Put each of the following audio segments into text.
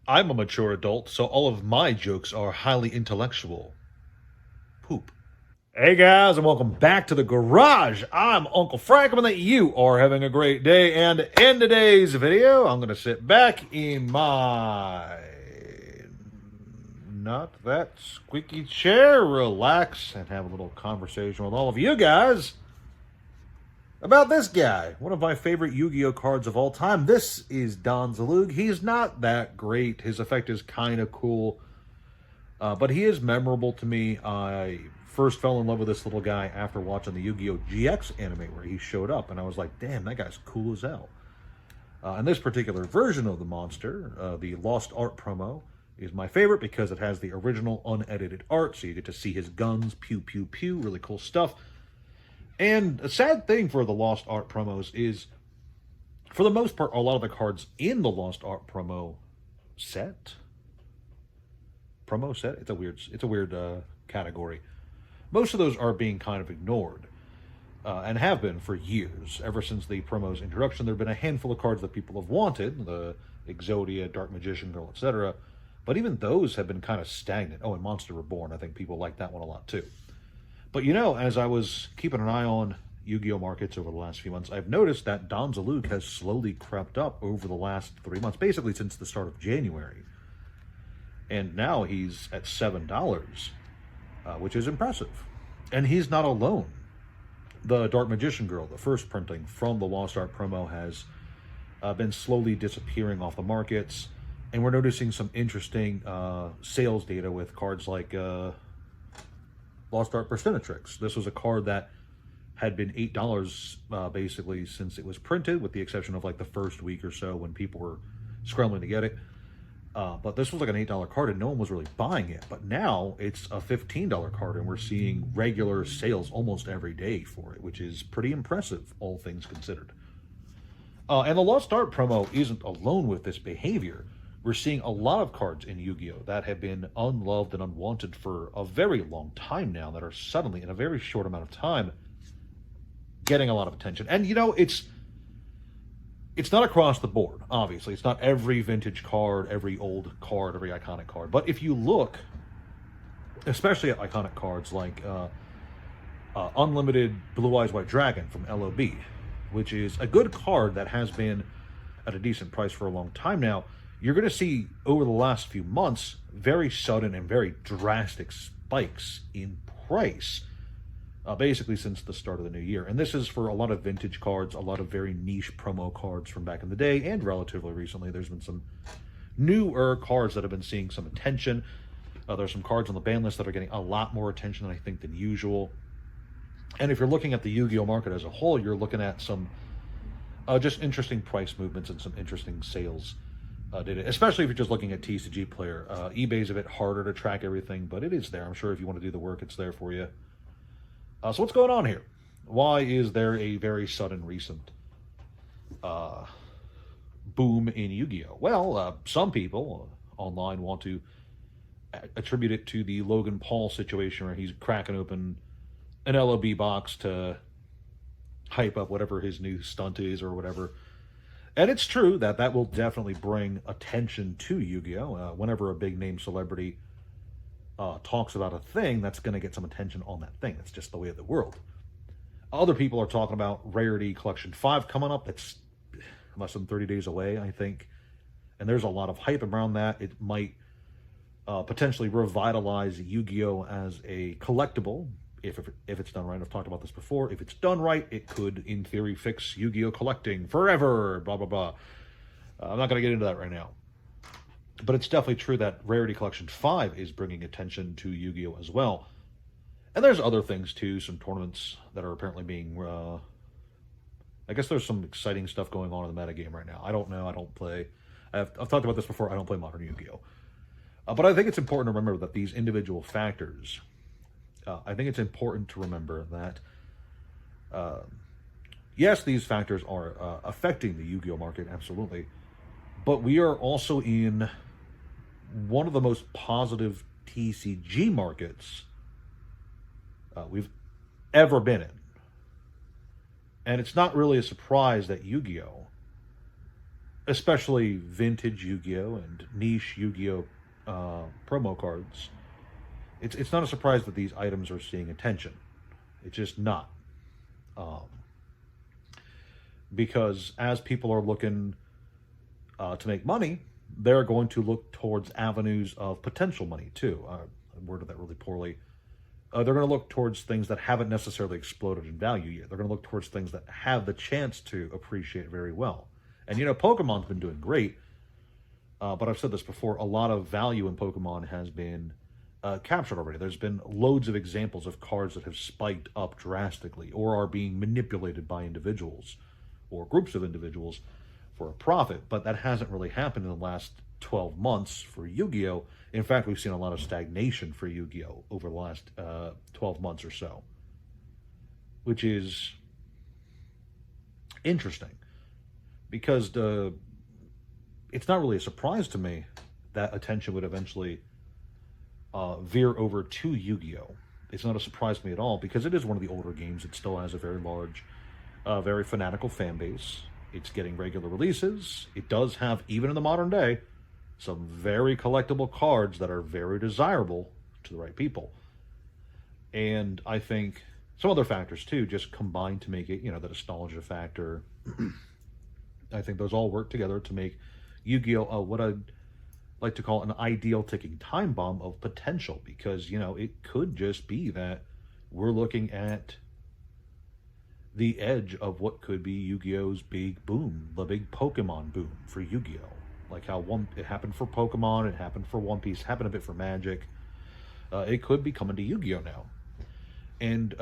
I'm a mature adult, so all of my jokes are highly intellectual. Poop. Hey guys, and welcome back to the garage. I'm Uncle Frank, and that you are having a great day. And in today's video, I'm going to sit back in my not that squeaky chair, relax, and have a little conversation with all of you guys about this guy, one of my favorite Yu-Gi-Oh cards of all time. This is Don Zalug. He's not that great. His effect is kind of cool, but he is memorable to me. I first fell in love with this little guy after watching the Yu-Gi-Oh GX anime where he showed up, and I was like, damn, that guy's cool as hell. And this particular version of the monster, the Lost Art promo, is my favorite because it has the original unedited art, so you get to see his guns, pew, pew, pew, really cool stuff. And a sad thing for the Lost Art promos is, for the most part, a lot of the cards in the Lost Art set, it's a weird category. Most of those are being kind of ignored, and have been for years. Ever since the promo's introduction, there have been a handful of cards that people have wanted, the Exodia, Dark Magician Girl, etc. But even those have been kind of stagnant. Oh, and Monster Reborn, I think people like that one a lot too. But you know, as I was keeping an eye on Yu-Gi-Oh markets over the last few months, I've noticed that Don Zalug has slowly crept up over the last 3 months, basically since the start of January. And now he's at $7, which is impressive. And he's not alone. The Dark Magician Girl, the first printing from the Lost Art promo, has been slowly disappearing off the markets. And we're noticing some interesting sales data with cards like Lost Art Persinatrix. This was a card that had been $8 basically since it was printed, with the exception of like the first week or so when people were scrambling to get it. But this was like an $8 card and no one was really buying it. But now it's a $15 card and we're seeing regular sales almost every day for it, which is pretty impressive, all things considered. And the Lost Art promo isn't alone with this behavior. We're seeing a lot of cards in Yu-Gi-Oh! That have been unloved and unwanted for a very long time now that are suddenly, in a very short amount of time, getting a lot of attention. And, you know, it's not across the board, obviously. It's not every vintage card, every old card, every iconic card. But if you look, especially at iconic cards like Unlimited Blue Eyes White Dragon from LOB, which is a good card that has been at a decent price for a long time now, you're going to see over the last few months very sudden and very drastic spikes in price, basically since the start of the new year. And this is for a lot of vintage cards, a lot of very niche promo cards from back in the day, and relatively recently there's been some newer cards that have been seeing some attention. There's some cards on the ban list that are getting a lot more attention, I think, than usual. And if you're looking at the Yu-Gi-Oh market as a whole, you're looking at some just interesting price movements and some interesting sales data, especially if you're just looking at TCG Player. eBay's a bit harder to track everything, but it is there. I'm sure if you want to do the work, it's there for you. So what's going on here? Why is there a very sudden recent boom in Yu-Gi-Oh? Well, some people online want to attribute it to the Logan Paul situation where he's cracking open an LOB box to hype up whatever his new stunt is or whatever. And it's true that that will definitely bring attention to Yu-Gi-Oh! Whenever a big name celebrity talks about a thing, that's going to get some attention on that thing. That's just the way of the world. Other people are talking about Rarity Collection 5 coming up. It's less than 30 days away, I think. And there's a lot of hype around that. It might potentially revitalize Yu-Gi-Oh! As a collectible, if it's done right. I've talked about this before. If it's done right, it could, in theory, fix Yu-Gi-Oh! Collecting forever, blah, blah, blah. I'm not going to get into that right now. But it's definitely true that Rarity Collection 5 is bringing attention to Yu-Gi-Oh! As well. And there's other things, too. Some tournaments that are apparently being... I guess there's some exciting stuff going on in the metagame right now. I don't know. I don't play... I've talked about this before. I don't play Modern Yu-Gi-Oh! But I think it's important to remember that these individual factors... I think it's important to remember that, yes, these factors are affecting the Yu-Gi-Oh! Market, absolutely. But we are also in one of the most positive TCG markets we've ever been in. And it's not really a surprise that Yu-Gi-Oh! especially vintage Yu-Gi-Oh and niche Yu-Gi-Oh promo cards, it's not a surprise that these items are seeing attention. It's just not. Um, because as people are looking to make money, they're going to look towards avenues of potential money too. I worded that really poorly. They're going to look towards things that haven't necessarily exploded in value yet. They're going to look towards things that have the chance to appreciate very well. And Pokemon's been doing great, but I've said this before. A lot of value in Pokemon has been captured already. There's been loads of examples of cards that have spiked up drastically or are being manipulated by individuals or groups of individuals for a profit, but that hasn't really happened in the last 12 months for Yu-Gi-Oh! In fact, we've seen a lot of stagnation for Yu-Gi-Oh! Over the last 12 months or so, which is interesting because it's not really a surprise to me that attention would eventually veer over to Yu-Gi-Oh! It's not a surprise to me at all because it is one of the older games. It still has a very large, very fanatical fan base. It's getting regular releases. It does have, even in the modern day, some very collectible cards that are very desirable to the right people. And I think some other factors too just combine to make it, the nostalgia factor. I think those all work together to make Yu-Gi-Oh! What I'd like to call an ideal ticking time bomb of potential, because, it could just be that we're looking at the edge of what could be Yu-Gi-Oh's big boom, the big Pokemon boom for Yu-Gi-Oh! Like how it happened for Pokemon, it happened for One Piece, happened a bit for Magic. It could be coming to Yu-Gi-Oh! Now. And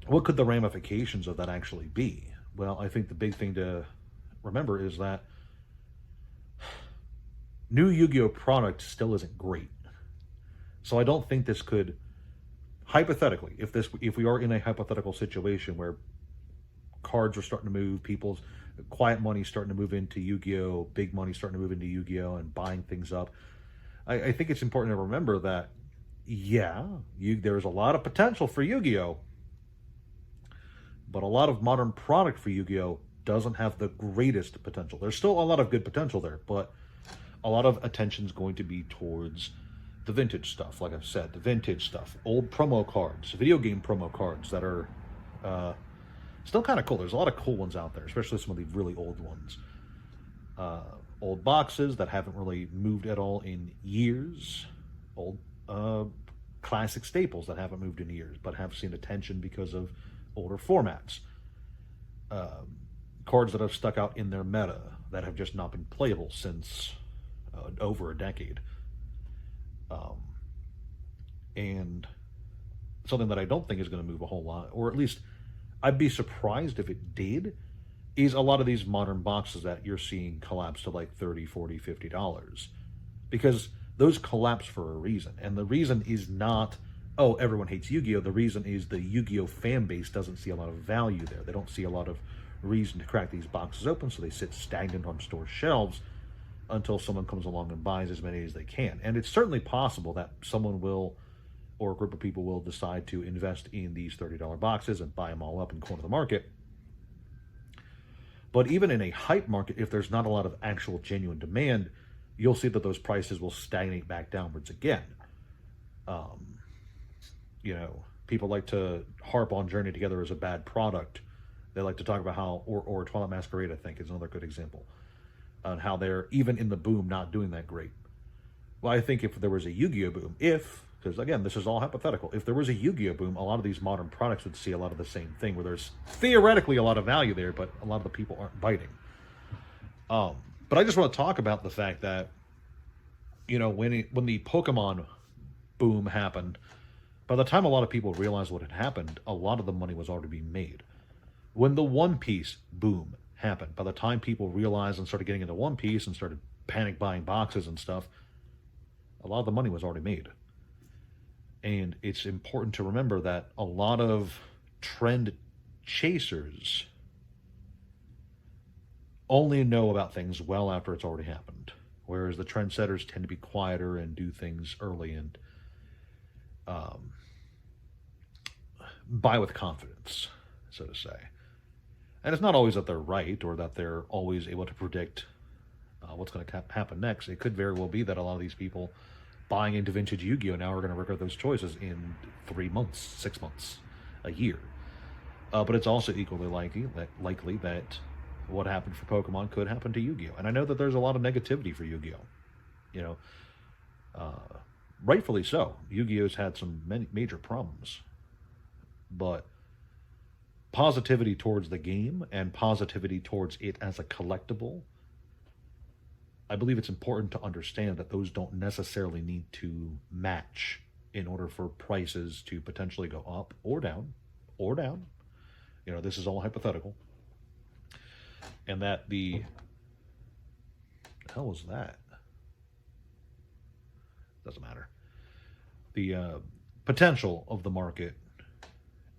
what could the ramifications of that actually be? Well, I think the big thing to remember is that new Yu-Gi-Oh! Product still isn't great. So I don't think this could, hypothetically, if we are in a hypothetical situation where cards are starting to move, people's quiet money starting to move into Yu-Gi-Oh!, big money starting to move into Yu-Gi-Oh! And buying things up, I think it's important to remember that, there's a lot of potential for Yu-Gi-Oh!, but a lot of modern product for Yu-Gi-Oh! Doesn't have the greatest potential. There's still a lot of good potential there, but a lot of attention's going to be towards the vintage stuff, like I've said, the vintage stuff, old promo cards, video game promo cards that are still kind of cool. There's a lot of cool ones out there, especially some of the really old ones. Old boxes that haven't really moved at all in years. Old classic staples that haven't moved in years, but have seen attention because of older formats. Cards that have stuck out in their meta that have just not been playable since over a decade. And something that I don't think is going to move a whole lot, or at least I'd be surprised if it did, is a lot of these modern boxes that you're seeing collapse to like $30, $40, $50. Because those collapse for a reason. And the reason is not, everyone hates Yu-Gi-Oh! The reason is the Yu-Gi-Oh! Fan base doesn't see a lot of value there. They don't see a lot of reason to crack these boxes open, so they sit stagnant on store shelves until someone comes along and buys as many as they can. And it's certainly possible that someone will, or a group of people will, decide to invest in these $30 boxes and buy them all up and corner the market. But even in a hype market, if there's not a lot of actual genuine demand, you'll see that those prices will stagnate back downwards again. People like to harp on Journey Together as a bad product. They like to talk about how, or Twilight Masquerade, I think, is another good example, on how they're, even in the boom, not doing that great. Well, I think if there was a Yu-Gi-Oh! Boom, because again, this is all hypothetical, if there was a Yu-Gi-Oh! Boom, a lot of these modern products would see a lot of the same thing, where there's theoretically a lot of value there, but a lot of the people aren't biting. But I just want to talk about the fact that, when the Pokemon boom happened, by the time a lot of people realized what had happened, a lot of the money was already being made. When the One Piece boom happened, by the time people realized and started getting into One Piece and started panic buying boxes and stuff, a lot of the money was already made. And it's important to remember that a lot of trend chasers only know about things well after it's already happened, whereas the trendsetters tend to be quieter and do things early and buy with confidence, so to say. And it's not always that they're right or that they're always able to predict what's going to happen next. It could very well be that a lot of these people buying into vintage Yu-Gi-Oh! Now are going to regret those choices in 3 months, 6 months, a year. But it's also equally likely that what happened for Pokemon could happen to Yu-Gi-Oh! And I know that there's a lot of negativity for Yu-Gi-Oh! You know, rightfully so. Yu-Gi-Oh's had some major problems. But positivity towards the game and positivity towards it as a collectible, I believe it's important to understand that those don't necessarily need to match in order for prices to potentially go up or down, or down. You know, this is all hypothetical. And that the hell was that? Doesn't matter. The potential of the market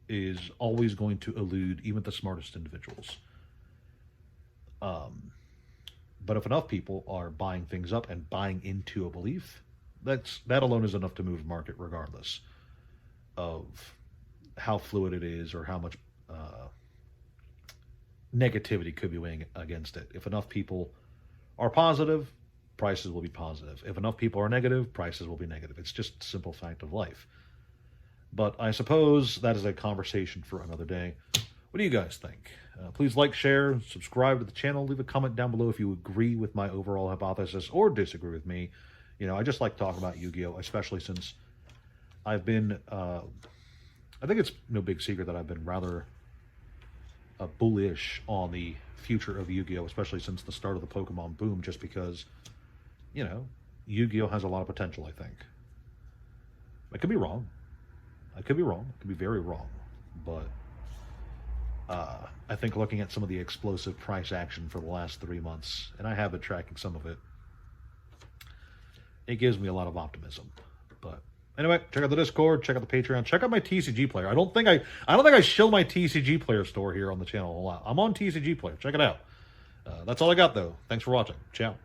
is always going to elude even the smartest individuals. But if enough people are buying things up and buying into a belief, that alone is enough to move the market, regardless of how fluid it is or how much negativity could be weighing against it. If enough people are positive, prices will be positive. If enough people are negative, prices will be negative. It's just a simple fact of life. But I suppose that is a conversation for another day. What do you guys think? Please like, share, subscribe to the channel. Leave a comment down below if you agree with my overall hypothesis or disagree with me. You know, I just like talking about Yu-Gi-Oh!, especially since I've been... I think it's no big secret that I've been rather bullish on the future of Yu-Gi-Oh!, especially since the start of the Pokemon boom, just because, you know, Yu-Gi-Oh! Has a lot of potential, I think. I could be wrong. I could be wrong. I could be very wrong. But I think looking at some of the explosive price action for the last 3 months, and I have been tracking some of it, it gives me a lot of optimism. But anyway, check out the Discord, check out the Patreon, check out my TCG player. I don't think I shill my TCG player store here on the channel a lot. I'm on TCG player. Check it out. That's all I got though. Thanks for watching. Ciao.